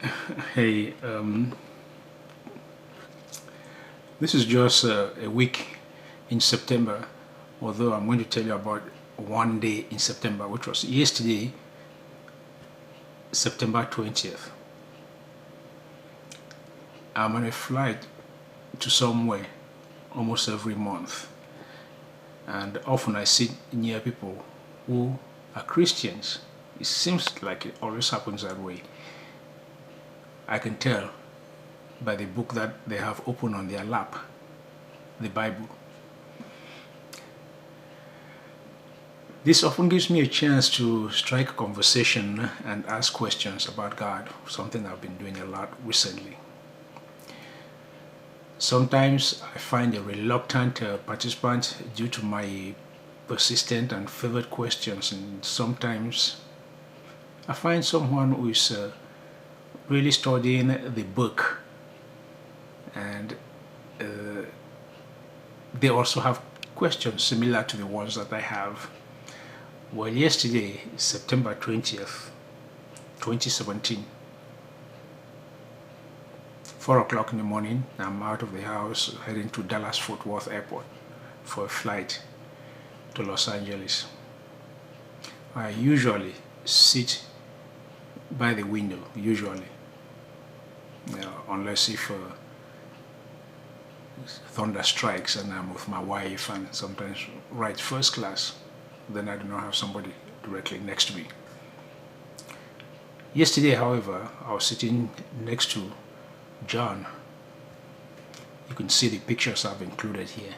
Hey, this is just a week in September, although I'm going to tell you about one day in September, which was yesterday, September 20th. I'm on a flight to somewhere almost every month, and often I sit near people who are Christians. It seems like it always happens that way. I can tell by the book that they have open on their lap, the Bible. This often gives me a chance to strike a conversation and ask questions about God, something I've been doing a lot recently. Sometimes I find a reluctant participant due to my persistent and favorite questions, and sometimes I find someone who is really studying the book, and they also have questions similar to the ones that I have. Well, yesterday, September 20th, 2017, 4 o'clock in the morning, I'm out of the house heading to Dallas Fort Worth Airport for a flight to Los Angeles. I usually sit by the window, unless if thunder strikes and I'm with my wife and sometimes ride first class, then I do not have somebody directly next to me. Yesterday, however, I was sitting next to John. You can see the pictures I've included here.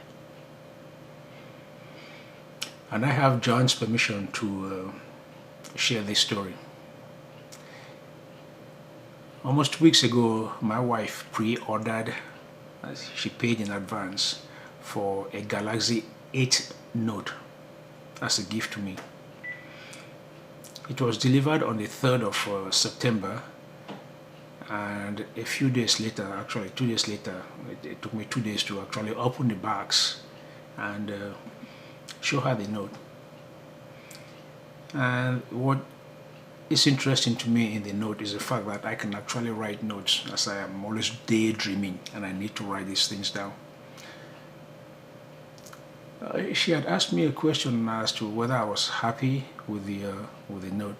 And I have John's permission to share this story. Almost 2 weeks ago, my wife pre-ordered, she paid in advance for a Galaxy 8 Note as a gift to me. It was delivered on the 3rd of September, and a few days later, actually 2 days later, it took me 2 days to actually open the box and show her the note. And what is interesting to me in the note is the fact that I can actually write notes, as I am always daydreaming and I need to write these things down. She had asked me a question as to whether I was happy with the note,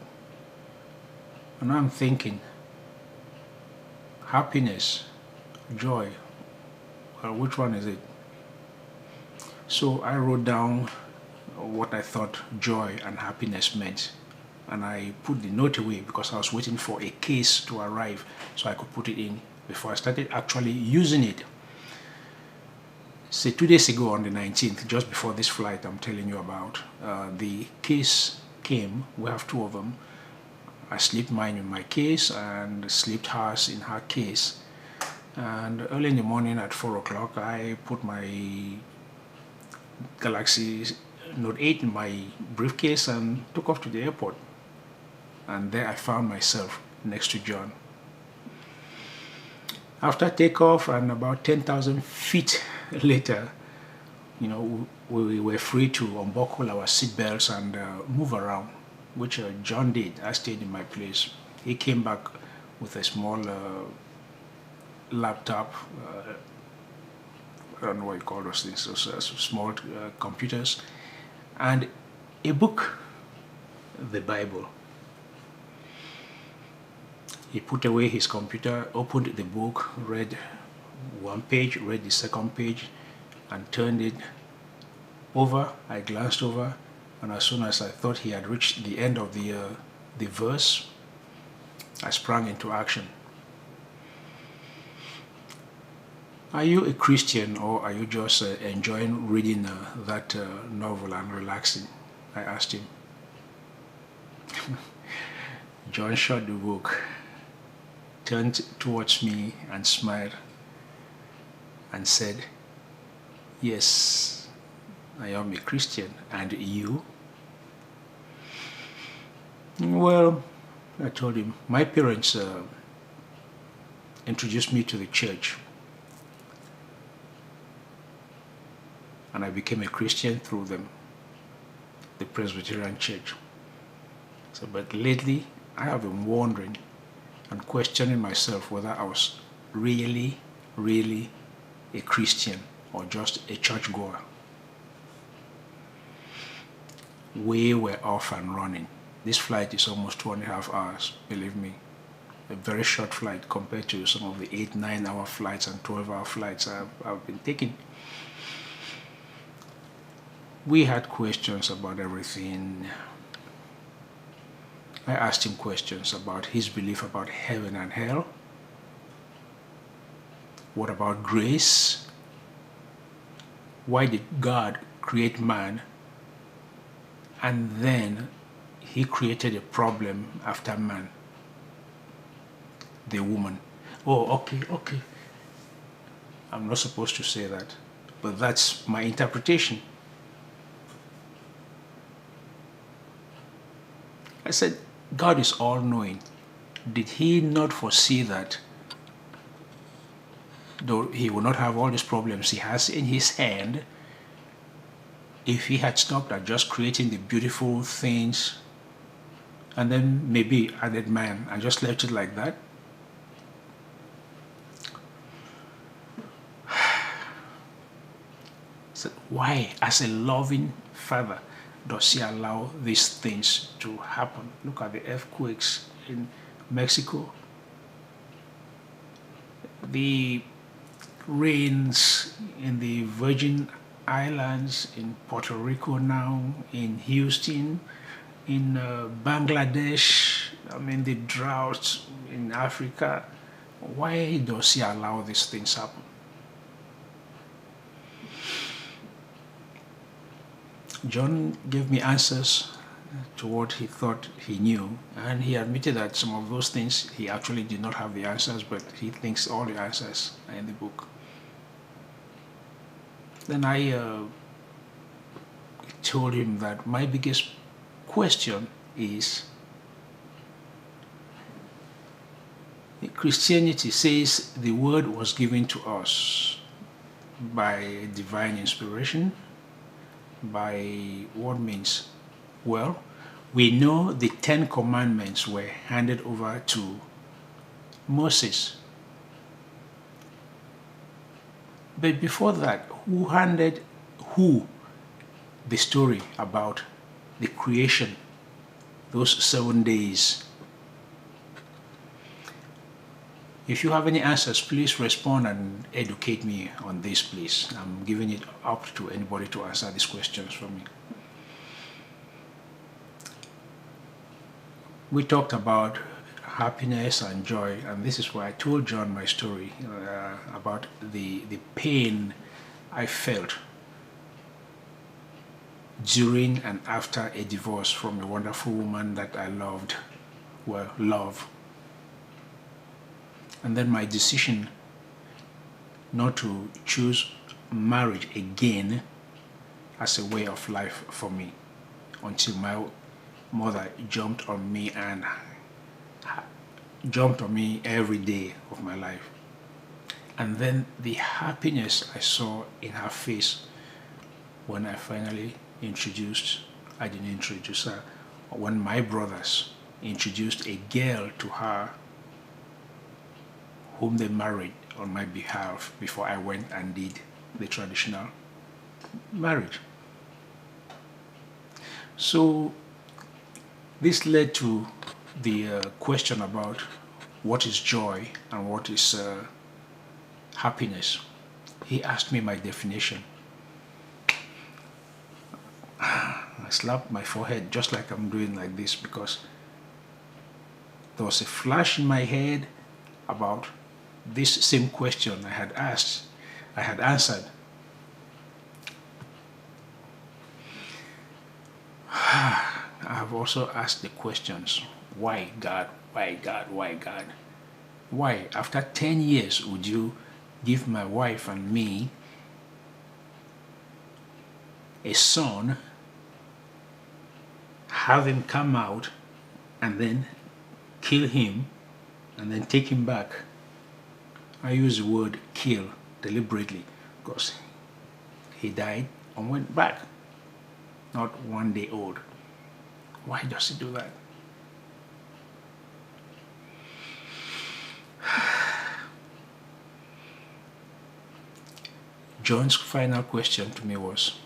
and I'm thinking, happiness, joy, well, which one is it? So I wrote down what I thought joy and happiness meant, and I put the note away because I was waiting for a case to arrive so I could put it in before I started actually using it. Say 2 days ago on the 19th, just before this flight I'm telling you about, the case came. We have two of them. I slipped mine in my case and slipped hers in her case. And early in the morning at 4 o'clock, I put my Galaxy Note 8 in my briefcase and took off to the airport. And there I found myself next to John. After takeoff and about 10,000 feet later, we were free to unbuckle our seatbelts and move around, which John did. I stayed in my place. He came back with a small laptop, I don't know what you call those things, those small computers, and a book, the Bible. He put away his computer, opened the book, read one page, read the second page, and turned it over. I glanced over, and as soon as I thought he had reached the end of the verse, I sprang into action. Are you a Christian, or are you just enjoying reading that novel and relaxing? I asked him. John shut the book, turned towards me and smiled and said, "Yes, I am a Christian. And you?" Well, I told him, my parents introduced me to the church, and I became a Christian through them, the Presbyterian Church. So, but lately, I have been wondering and questioning myself whether I was really, really a Christian or just a churchgoer. We were off and running. This flight is almost 2.5 hours, believe me. A very short flight compared to some of the 8, 9 hour flights and 12-hour flights I've been taking. We had questions about everything. I asked him questions about his belief about heaven and hell. What about grace? Why did God create man and then he created a problem after man? The woman. Oh, okay. I'm not supposed to say that, but that's my interpretation. I said, God is all-knowing. Did he not foresee that though he will not have all these problems he has in his hand if he had stopped at just creating the beautiful things and then maybe added man and just left it like that? So why, as a loving father, does he allow these things to happen? Look at the earthquakes in Mexico, the rains in the Virgin Islands, in Puerto Rico now, in Houston, in Bangladesh, the droughts in Africa. Why does he allow these things happen? John gave me answers to what he thought he knew, and he admitted that some of those things he actually did not have the answers, but he thinks all the answers are in the book. Then I told him that my biggest question is, Christianity says the word was given to us by divine inspiration. By what means? Well, we know the 10 Commandments were handed over to Moses. But before that, who handed who the story about the creation, those 7 days? If you have any answers, please respond and educate me on this, please. I'm giving it up to anybody to answer these questions for me. We talked about happiness and joy, and this is why I told John my story about the pain I felt during and after a divorce from a wonderful woman that I loved, love. And then my decision not to choose marriage again as a way of life for me until my mother jumped on me every day of my life. And then the happiness I saw in her face when I finally I didn't introduce her, when my brothers introduced a girl to her whom they married on my behalf before I went and did the traditional marriage. So this led to the question about what is joy and what is happiness. He asked me my definition. I slapped my forehead just like I'm doing like this, because there was a flash in my head about this same question I had answered. I have also asked the questions, why God, why God, why God? Why, after 10 years, would you give my wife and me a son, have him come out, and then kill him, and then take him back? I use the word kill deliberately because he died and went back, not 1 day old. Why does he do that? John's final question to me was,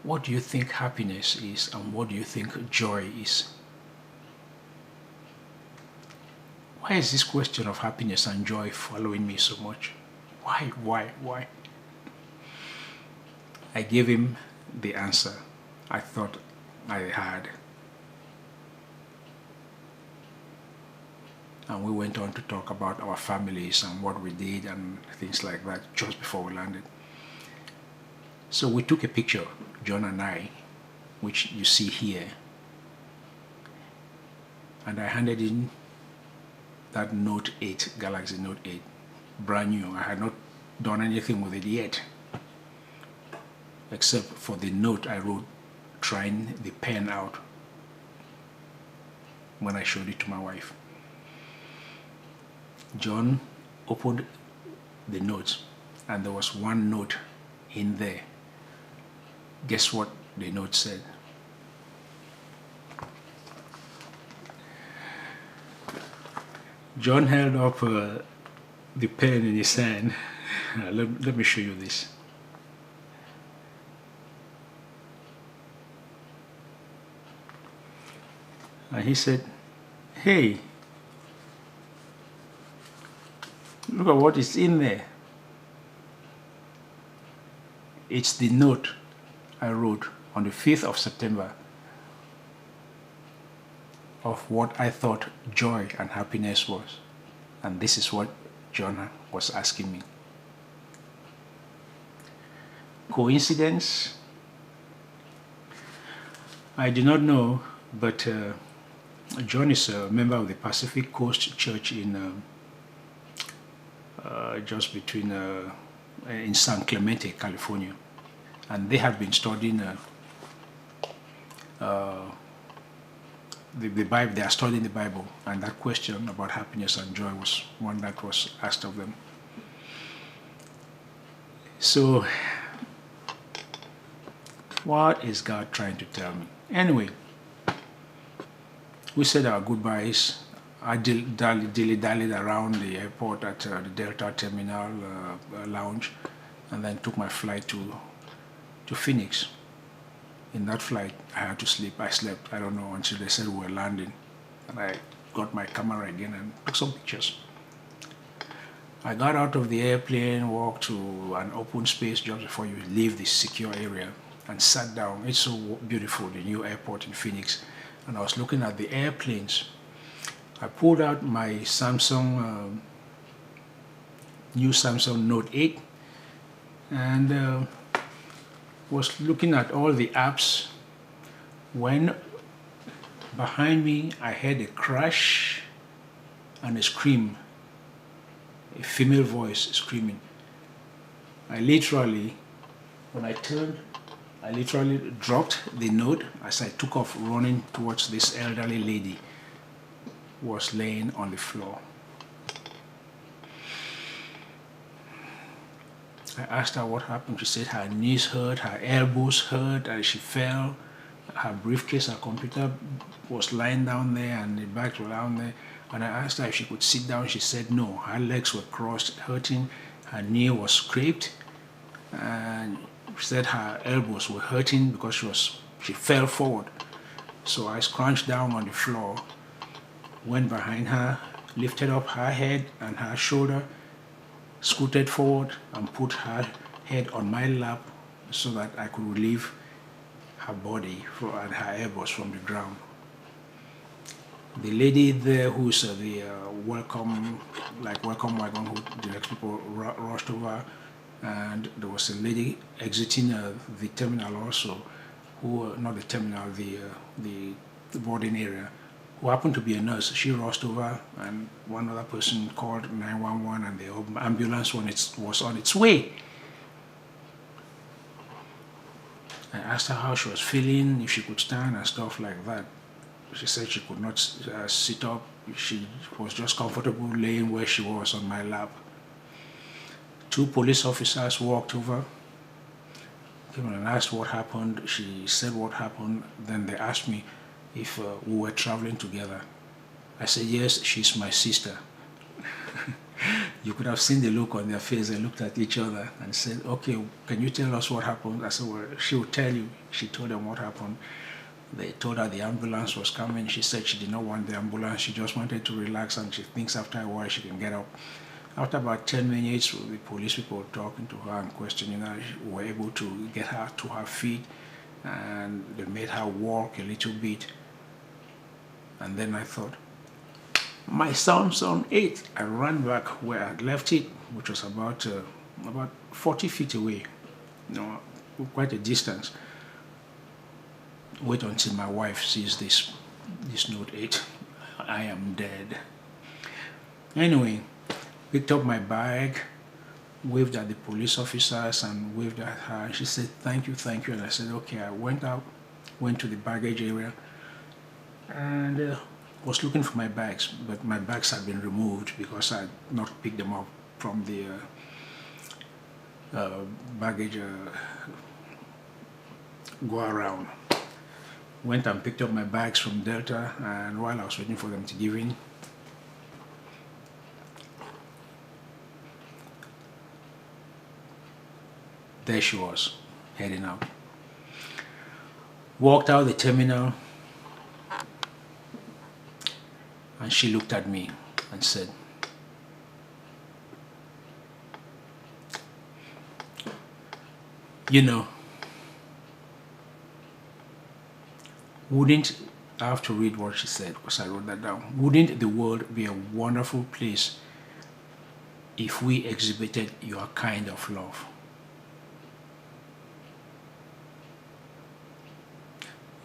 what do you think happiness is and what do you think joy is? Why is this question of happiness and joy following me so much? Why? I gave him the answer I thought I had. And we went on to talk about our families and what we did and things like that just before we landed. So we took a picture, John and I, which you see here. And I handed in that Note 8, Galaxy Note 8, brand new. I had not done anything with it yet, except for the note I wrote trying the pen out when I showed it to my wife. John opened the notes and there was one note in there. Guess what the note said? John held up the pen in his hand. Let me show you this. And he said, "Hey, look at what is in there. It's the note I wrote on the 5th of September of what I thought joy and happiness was. And this is what John was asking me. Coincidence? I do not know, but John is a member of the Pacific Coast Church in just between in San Clemente, California, and they have been studying the Bible. They are studying the Bible, and that question about happiness and joy was one that was asked of them. So, what is God trying to tell me? Anyway, we said our goodbyes. I dilly-dallied around the airport at the Delta Terminal lounge, and then took my flight to Phoenix. In that flight, I had to sleep. I slept, I don't know, until they said we were landing. And I got my camera again and took some pictures. I got out of the airplane, walked to an open space just before you leave the secure area, and sat down. It's so beautiful, the new airport in Phoenix. And I was looking at the airplanes. I pulled out my Samsung, new Samsung Note 8, and was looking at all the apps when behind me I heard a crash and a scream, a female voice screaming. When I turned, I literally dropped the note as I took off running towards this elderly lady who was laying on the floor. I asked her what happened. She said her knees hurt, her elbows hurt, and she fell. Her briefcase, her computer was lying down there, and the bags were down there. And I asked her if she could sit down. She said no. Her legs were crossed, hurting. Her knee was scraped, and she said her elbows were hurting because she fell forward. So I scrunched down on the floor, went behind her, lifted up her head and her shoulder, scooted forward and put her head on my lap so that I could relieve her body and her elbows from the ground. The lady there who's the welcome wagon who directs people rushed over, and there was a lady exiting the terminal also, who not the terminal, the boarding area, who happened to be a nurse. She rushed over, and one other person called 911, and the ambulance was on its way. I asked her how she was feeling, if she could stand and stuff like that. She said she could not sit up. She was just comfortable laying where she was on my lap. 2 police officers walked over, came and asked what happened. She said what happened. Then they asked me if we were traveling together. I said, yes, she's my sister. You could have seen the look on their face. They looked at each other and said, okay, can you tell us what happened? I said, well, she'll tell you. She told them what happened. They told her the ambulance was coming. She said she did not want the ambulance. She just wanted to relax, and she thinks after a while she can get up. After about 10 minutes, the police people were talking to her and questioning her. We were able to get her to her feet, and they made her walk a little bit. And then I thought, my Samsung 8. I ran back where I left it, which was about 40 feet away, quite a distance. Wait until my wife sees this Note 8. I am dead. Anyway, picked up my bag, waved at the police officers and waved at her. She said, thank you, thank you. And I said, okay. I went out, went to the baggage area, and was looking for my bags, but my bags had been removed because I had not picked them up from the baggage go around. Went and picked up my bags from Delta, and while I was waiting for them to give in, there she was, heading out. Walked out the terminal, and she looked at me and said, you know, wouldn't, I have to read what she said because I wrote that down. Wouldn't the world be a wonderful place if we exhibited your kind of love?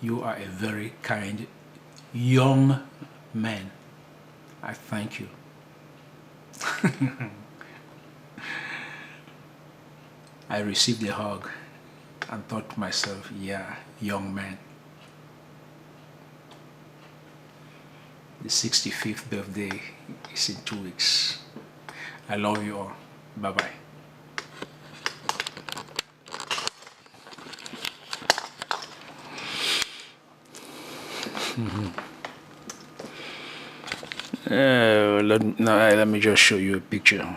You are a very kind young man. I thank you. I received a hug and thought to myself, yeah, young man. The 65th birthday is in 2 weeks. I love you all. Bye-bye. Let me just show you a picture.